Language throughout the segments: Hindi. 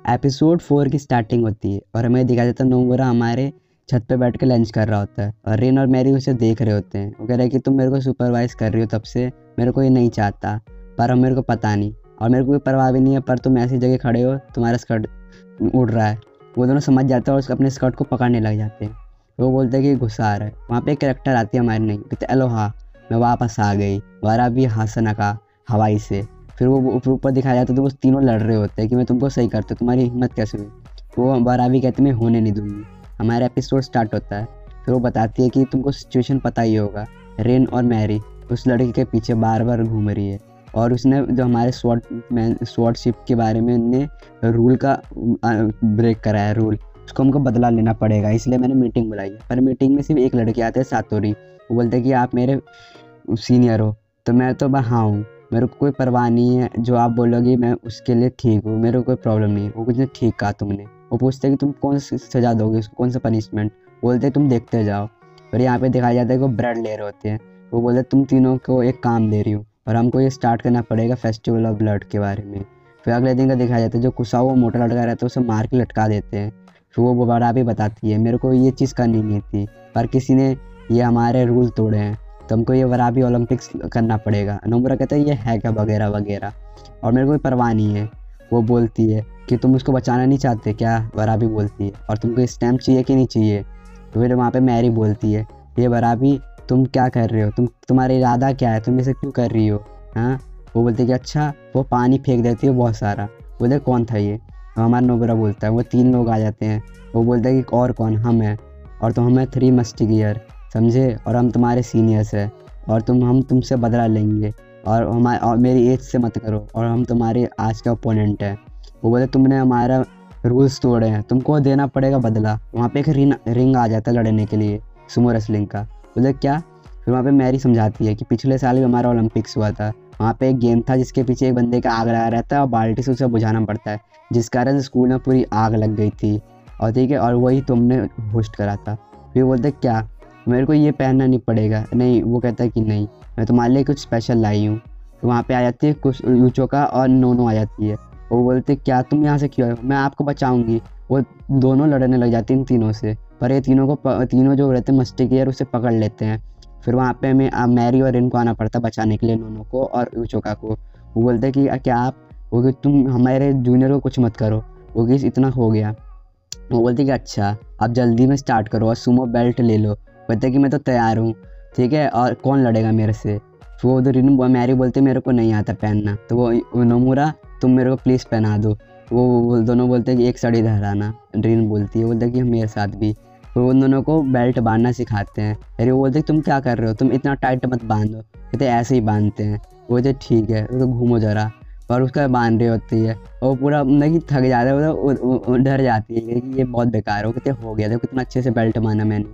एपिसोड 4 की स्टार्टिंग होती है और हमें दिखाया जाता है नोमुरा हमारे छत पे बैठ के लंच कर रहा होता है और रिन और मैरी उसे देख रहे होते हैं। वो कह रहे हैं कि तुम मेरे को सुपरवाइज कर रही हो, तब से मेरे को ये नहीं चाहता, पर अब मेरे को पता नहीं और मेरे को कोई परवाह भी नहीं है, पर तुम ऐसी जगह खड़े हो, तुम्हारा स्कर्ट उड़ रहा है। वो दोनों समझ जाते हैं और अपने स्कर्ट को पकड़ने लग जाते हैं। वो बोलते हैं कि गुस्सा आ रहा है। वहाँ पे एक कैरेक्टर आती है हमारी, नहीं कहते अलोहा, मैं वापस आ गई, वारा भी हंसना का हवाई से। फिर वो ऊपर दिखाया जाता है तो वो तीनों लड़ रहे होते हैं कि मैं तुमको सही करता हूँ, तुम्हारी हिम्मत कैसे हुई। वो बारावी कहते मैं होने नहीं दूंगी। हमारा एपिसोड स्टार्ट होता है। फिर वो बताती है कि तुमको सिचुएशन पता ही होगा, रेन और मैरी उस लड़के के पीछे बार बार घूम रही है और उसने जो हमारे स्वॉर्डशिप के बारे में ने रूल का ब्रेक करा है, रूल उसको हमको बदला लेना पड़ेगा, इसलिए मैंने मीटिंग बुलाई है। पर मीटिंग में सिर्फ एक लड़के आते हैं, सातोरी। वो बोलते हैं कि आप मेरे सीनियर हो, तो मैं तो हाँ हूँ, मेरे को कोई परवाह नहीं है, जो आप बोलोगे मैं उसके लिए ठीक हूँ, मेरे को कोई प्रॉब्लम नहीं है। वो कुछ ठीक कहा तुमने। वो पूछते हैं कि तुम कौन सी सज़ा दोगे उसको, कौन सा पनिशमेंट। बोलते तुम देखते जाओ। और यहाँ पे दिखाया जाता है कि वो ब्रेड ले रहे होते हैं। वो बोलते तुम तीनों को एक काम दे रही हूँ और हमको ये स्टार्ट करना पड़ेगा फेस्टिवल ऑफ ब्लड के बारे में। फिर अगले दिन का दिखाया जाता है, जो कुसा वो मोटा लड़का रहता है उसे मार के लटका देते हैं। फिर वो बड़ा भी बताती है मेरे को ये चीज़ करनी नहीं थी, पर किसी ने ये हमारे रूल तोड़े हैं, तो हमको ये वराबी ओलंपिक्स करना पड़ेगा। नोमुरा कहता है ये है क्या वगैरह वगैरह, और मेरे को कोई परवाह नहीं है। वो बोलती है कि तुम उसको बचाना नहीं चाहते क्या, वराबी बोलती है, और तुमको स्टैम्प चाहिए कि नहीं चाहिए। तो फिर वहाँ पे मैरी बोलती है ये वराबी तुम क्या कर रहे हो, तुम्हारा इरादा क्या है, तुम इसे क्यों कर रही हो। हाँ, वो बोलती है कि अच्छा। वो पानी फेंक देती है बहुत सारा। बोलते कौन था ये, तो हमारा नोमुरा बोलता है वो 3 लोग आ जाते हैं। वो बोलते हैं कि और कौन, हम हैं, और तो हमें 3 मस्टिगियर समझे, और हम तुम्हारे सीनियर्स हैं, और हम तुमसे बदला लेंगे, और मेरी एज से मत करो, और हम तुम्हारे आज का ओपोनेंट हैं। वो बोले तुमने हमारा रूल्स तोड़े हैं, तुमको देना पड़ेगा बदला। वहाँ पे एक रिंग आ जाता है लड़ने के लिए, सुमो रेसलिंग का। बोले क्या। फिर वहाँ पे मैरी समझाती है कि पिछले साल भी हमारा ओलंपिक्स हुआ था, वहाँ पे एक गेम था जिसके पीछे एक बंदे का आग लगा रहता है और बाल्टी से उसे बुझाना पड़ता है, जिस कारण स्कूल में पूरी आग लग गई थी, और ठीक है, और वही तुमने होस्ट करा था। फिर बोलते क्या मेरे को ये पहनना नहीं पड़ेगा, नहीं। वो कहता है कि नहीं, मैं तुम्हारे लिए कुछ स्पेशल लाई हूँ। तो वहाँ पे आ जाती है कुछ यूचोका और नोनो आ जाती है। वो बोलते क्या तुम यहाँ से क्यों आए हो, मैं आपको बचाऊंगी। वो दोनों लड़ने लग जाती हैं इन तीनों से, पर ये तीनों जो रहते हैं मस्टिगियर उसे पकड़ लेते हैं। फिर वहाँ पे हमें मैरी और रिन को आना पड़ता है बचाने के लिए, नोनो को और यूचोका को। वो बोलते कि क्या आप, वो कि तुम हमारे जूनियर को कुछ मत करो, वो कि इतना हो गया। वो बोलते कि अच्छा आप जल्दी में स्टार्ट करो और सुमो बेल्ट ले लो। बोलते कि मैं तो तैयार हूँ, ठीक है, और कौन लड़ेगा मेरे से। फिर वो रिन मैरी बोलते मेरे को नहीं आता पहनना। तो वो नोमुरा तुम मेरे को प्लीज़ पहना दो। वो दोनों बोलते हैं कि एक साड़ी धराना। रिन बोलती है, बोलते कि मेरे साथ भी। फिर उन दोनों को बेल्ट बांधना सिखाते हैं। अरे वो बोलते तुम क्या कर रहे हो, तुम इतना टाइट मत बांधो। कहते ऐसे ही बांधते हैं। वो बोलते ठीक है, तो घूमो ज़रा। और उसका बांध रही होती है और पूरा नहीं थक जाता है, मतलब डर जाती है कि ये बहुत बेकार हो। कहते हो गया, देखो कितना अच्छे से बेल्ट माना मैंने,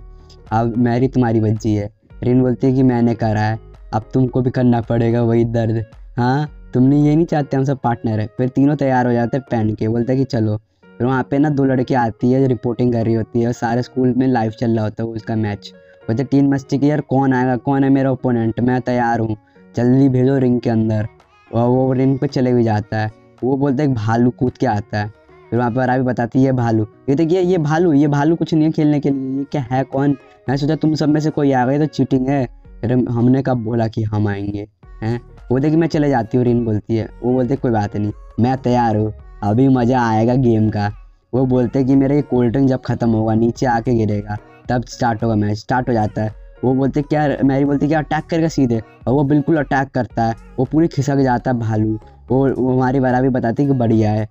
अब मैरी तुम्हारी बच्ची है। रिन बोलती है कि मैंने करा है, अब तुमको भी करना पड़ेगा वही दर्द। हाँ, तुमने ये नहीं चाहते हम सब पार्टनर है। फिर तीनों तैयार हो जाते हैं पहन के। बोलते हैं कि चलो। फिर वहाँ पे ना 2 लड़की आती है जो रिपोर्टिंग कर रही होती है, और सारे स्कूल में लाइव चल रहा होता है उसका मैच। बोलते 3 मस्ती की यार कौन आएगा, कौन है मेरा ओपोनेंट, मैं तैयार हूँ, जल्दी भेजो रिंग के अंदर। और वो रिंग पे चले भी जाता है। वो बोलते हैं भालू कूद के आता है। फिर वहाँ पर भी बताती है भालू। ये देखिए ये भालू कुछ नहीं है खेलने के लिए, ये क्या है कौन। मैं सोचा तुम सब में से कोई आ गए तो चीटिंग है। फिर हमने कब बोला कि हम आएंगे हैं। वो देखिए मैं चले जाती हूँ, रिन बोलती है। वो बोलते कोई बात नहीं, मैं तैयार हूँ, अभी मज़ा आएगा गेम का। वो बोलते कि मेरा ये कोल्ड ड्रिंक जब ख़त्म होगा नीचे आके गिरेगा तब स्टार्ट होगा मैच। स्टार्ट हो जाता है। वो बोलते क्या, मैरी बोलती क्या अटैक करेगा सीधे, और वो बिल्कुल अटैक करता है। वो पूरी खिसक जाता है भालू। वो हमारी बराबरी बताती है कि बढ़िया है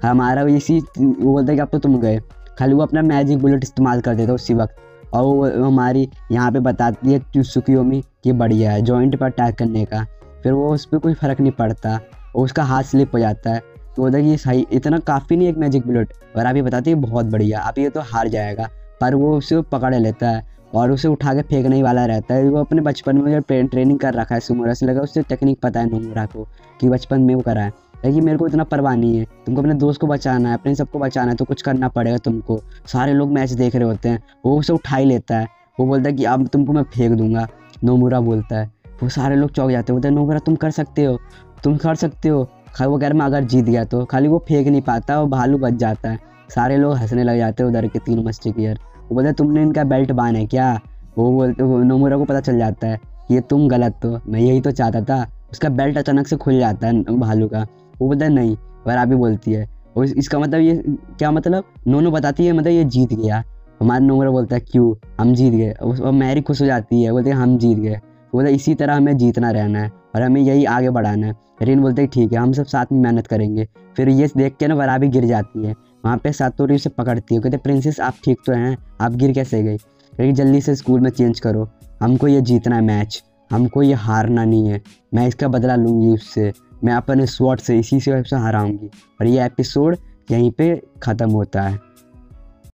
हमारा इसी। वो बोलते हैं कि अब तो तुम गए, खाली वो अपना मैजिक बुलेट इस्तेमाल कर देता उसी वक्त। और वो हमारी यहाँ पे बताती है त्सुकियोमी कि बढ़िया है जॉइंट पर अटैक करने का। फिर वो उस पर कोई फ़र्क नहीं पड़ता और उसका हाथ स्लिप हो जाता है। तो बोलता है कि सही, इतना काफ़ी नहीं एक मैजिक बुलेट। और अभी बताती है बहुत बढ़िया, अब ये तो हार जाएगा। पर वो उसे पकड़ लेता है और उसे उठा के फेंकने ही वाला रहता है। वो अपने बचपन में जो ट्रेनिंग कर रखा है सुमो रेसलिंग लगा, उससे टेक्निक पता है नोमुरा को कि बचपन में वो करा है। लेकिन मेरे को इतना परवाह नहीं है, तुमको अपने दोस्त को बचाना है, अपने सबको बचाना है, तो कुछ करना पड़ेगा तुमको। सारे लोग मैच देख रहे होते हैं। वो उसे उठा ही लेता है। वो बोलता है कि अब तुमको मैं फेंक दूंगा, नोमुरा बोलता है। वो सारे लोग चौंक जाते हैं, बोलते हैं नोमुरा तुम कर सकते हो, तुम कर सकते हो। वो कह रहा मैं अगर जीत गया तो, खाली वो फेंक नहीं पाता, वो भालू बच जाता है। सारे लोग हंसने लग जाते हैं उधर के तीनों मस्टिकियर। वो बोलते तुमने इनका बेल्ट बांधा है क्या? वो बोलते नोमुरा को पता चल जाता है कि ये तुम गलत हो, मैं यही तो चाहता था। उसका बेल्ट अचानक से खुल जाता है भालू का। वो बोलता है नहीं, वराबी बोलती है और इसका मतलब ये क्या मतलब, नोनो बताती है मतलब ये जीत गया। हमारा नोमुरा बोलता है क्यों, हम जीत गए। और मैरी खुश हो जाती है, बोलते हैं हम जीत गए। बोलते इसी तरह हमें जीतना रहना है और हमें यही आगे बढ़ाना है। रिन बोलते हैं ठीक है, हम सब साथ में मेहनत करेंगे। फिर ये देख के ना वराबी गिर जाती है। वहाँ पे सातोरी उसे पकड़ती है, कहते प्रिंसेस आप ठीक तो हैं, आप गिर कैसे गई? लेकिन जल्दी से स्कूल में चेंज करो, हमको ये जीतना है मैच, हमको ये हारना नहीं है। मैं इसका बदला लूँगी उससे, मैं अपने स्वॉर्ड से इसी से हराऊँगी। और ये एपिसोड यहीं पे ख़त्म होता है।